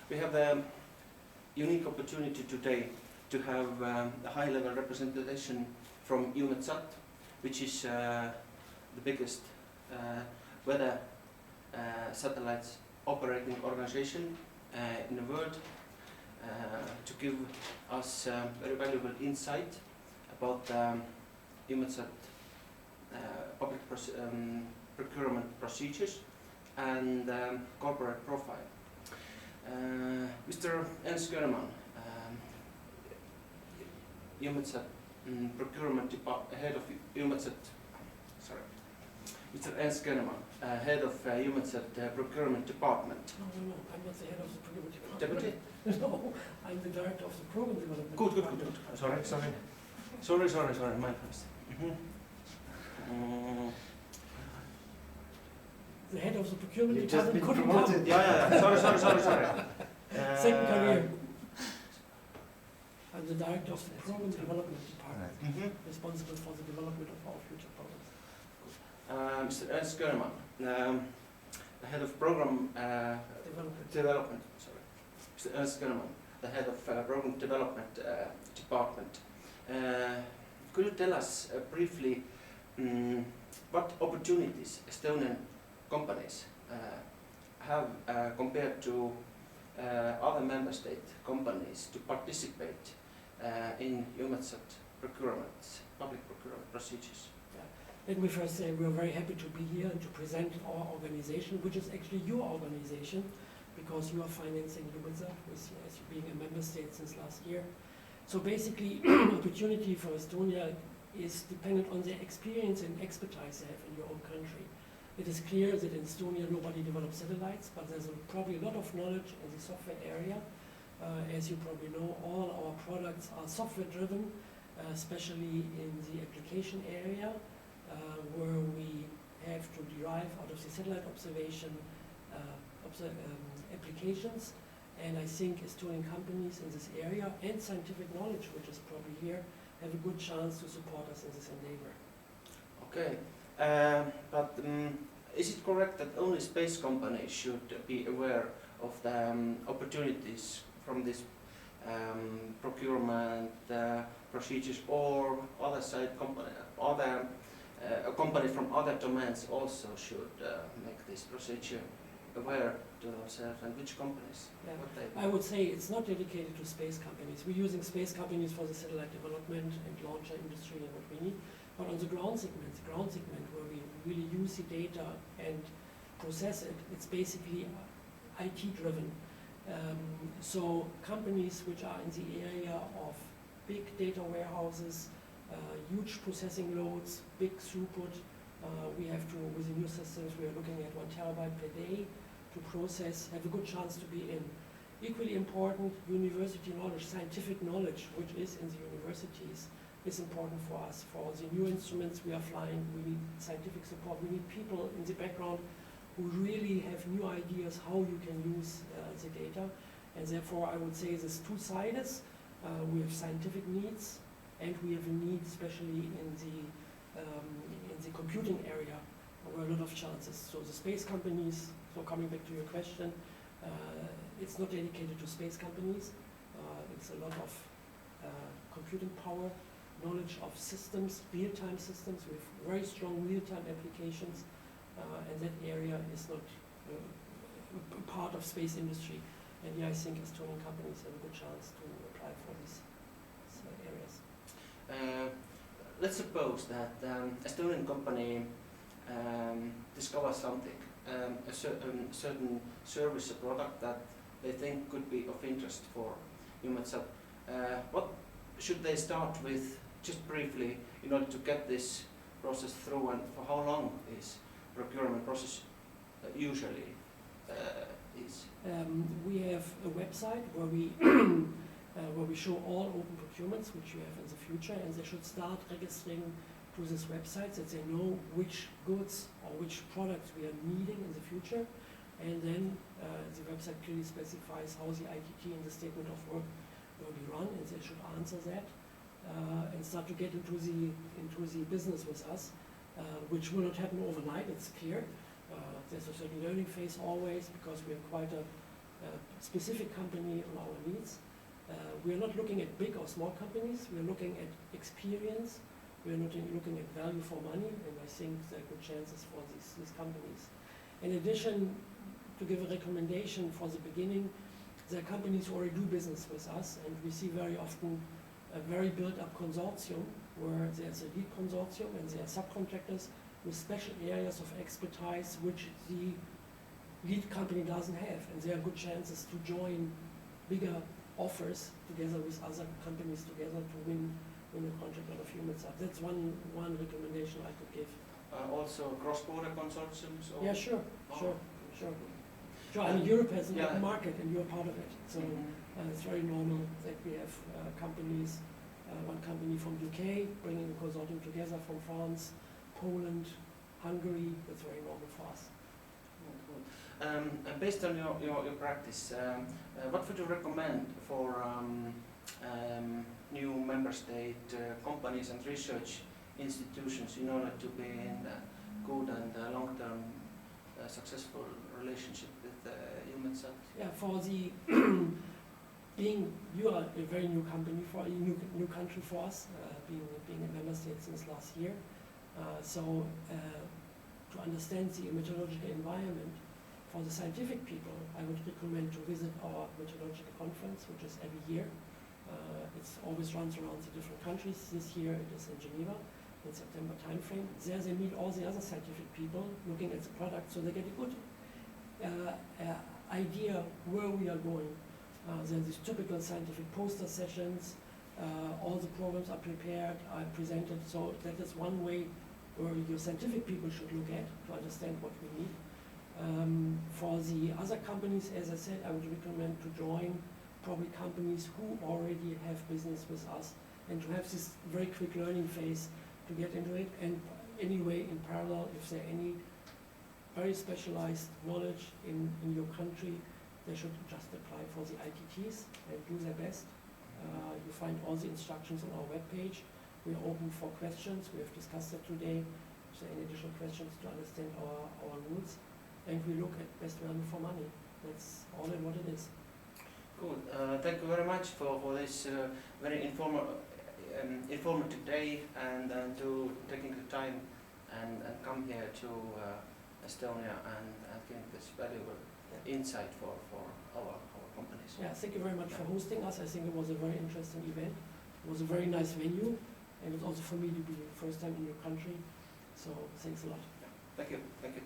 We have the unique opportunity today to have a high-level representation from EUMETSAT, which is the biggest weather satellites operating organization in the world, to give us very valuable insight about EUMETSAT public procurement procedures and corporate profile. Mr. Ernst Koenemann, EUMETSAT procurement head of EUMETSAT. Sorry, Mr. Ernst Koenemann, head of EUMETSAT procurement department. No, I'm not the head of the procurement department. Deputy? No, I'm the director of the program development. Good. Sorry. My first. The head of the procurement You've just department been couldn't promoted. come. Yeah. Sorry. Second career. I'm the director of the program development department, responsible for the development of our future programs. Mr. Ernst Koenemann, the head of program development. Sorry, Mr. Ernst Koenemann, the head of program development department. Could you tell us briefly what opportunities Estonian companies have compared to other member state companies to participate in EUMETSAT procurement, public procurement procedures? Let me first say we are very happy to be here and to present our organization, which is actually your organization, because you are financing EUMETSAT, as you being a member state since last year. So basically, opportunity for Estonia is dependent on the experience and expertise they have in your own country. It is clear that in Estonia nobody develops satellites, but there's probably a lot of knowledge in the software area. As you probably know, all our products are software driven, especially in the application area, where we have to derive out of the satellite observation applications. And I think Estonian companies in this area and scientific knowledge, which is probably here, have a good chance to support us in this endeavor. Okay, but is it correct that only space companies should be aware of the opportunities from this procurement procedures, or other side company, other companies from other domains also should make this procedure aware to themselves, and which companies? Yeah. I would say it's not dedicated to space companies. We're using space companies for the satellite development and launcher industry and what we need. But on the ground segment where we really use the data and process it, it's basically IT driven. So companies which are in the area of big data warehouses, huge processing loads, big throughput, we have to, with the new systems, we are looking at 1 terabyte per day to process, have a good chance to be in. Equally important, university knowledge, scientific knowledge, which is in the universities, is important for us. For the new instruments we are flying, we need scientific support, we need people in the background who really have new ideas how you can use the data. And therefore I would say there's two sides. We have scientific needs, and we have a need especially in the computing area, where a lot of chances. So the space companies, so coming back to your question, it's not dedicated to space companies. It's a lot of computing power, knowledge of systems, real-time systems. We have very strong real-time applications, and that area is not part of space industry. And here I think Estonian companies have a good chance to apply for these areas. Let's suppose that Estonian company discovers something, a certain service or product that they think could be of interest for EUMETSAT. What should they start with, just briefly, in order to get this process through, and for how long is procurement process usually is? We have a website where we where we show all open procurements which we have in the future, and they should start registering to this website that they know which goods or which products we are needing in the future, and then the website clearly specifies how the ITT and the statement of work will be run, and they should answer that and start to get into the business with us, which will not happen overnight, it's clear. There's a certain learning phase always, because we are quite a specific company on our needs. We are not looking at big or small companies, we are looking at experience, we are not looking at value for money, and I think there are good chances for these companies. In addition, to give a recommendation for the beginning, there are companies who already do business with us, and we see very often a very built-up consortium where there's a lead consortium and there are subcontractors with special areas of expertise which the lead company doesn't have, and there are good chances to join bigger offers together with other companies together to win a contract out of EUMETSAT. That's one recommendation I could give. Also cross-border consortiums? Or? Yeah, sure. I mean, Europe has an open market and you're part of it. So it's very normal that we have companies, one company from UK bringing a consortium together from France, Poland, Hungary. That's very normal for us. Based on your practice, what would you recommend for new member state companies and research institutions in order to be in a good and long-term successful relationship with EUMETSAT? Yeah, for the you are a very new company for a new country for us, being a member state since last year. So to understand the meteorological environment, for the scientific people, I would recommend to visit our meteorological conference, which is every year. It always runs around the different countries. This year it is in Geneva in September timeframe. There they meet all the other scientific people looking at the product, so they get a good idea where we are going. There are these typical scientific poster sessions. All the programs are prepared, are presented, so that is one way where your scientific people should look at to understand what we need. For the other companies, as I said, I would recommend to join probably companies who already have business with us and to have this very quick learning phase to get into it. And anyway, in parallel, if there are any very specialized knowledge in your country, they should just apply for the ITTs and do their best. You find all the instructions on our webpage. We are open for questions. We have discussed that today. If there are any additional questions to understand our rules. And we look at best value for money. That's all in what it is. Cool. Thank you very much for this very informative day and to taking the time and come here to Estonia and give this valuable insight for our companies. Yeah, thank you very much for hosting us. I think it was a very interesting event. It was a very nice venue, and it's also for me to be the first time in your country. So thanks a lot. Thank you. Thank you.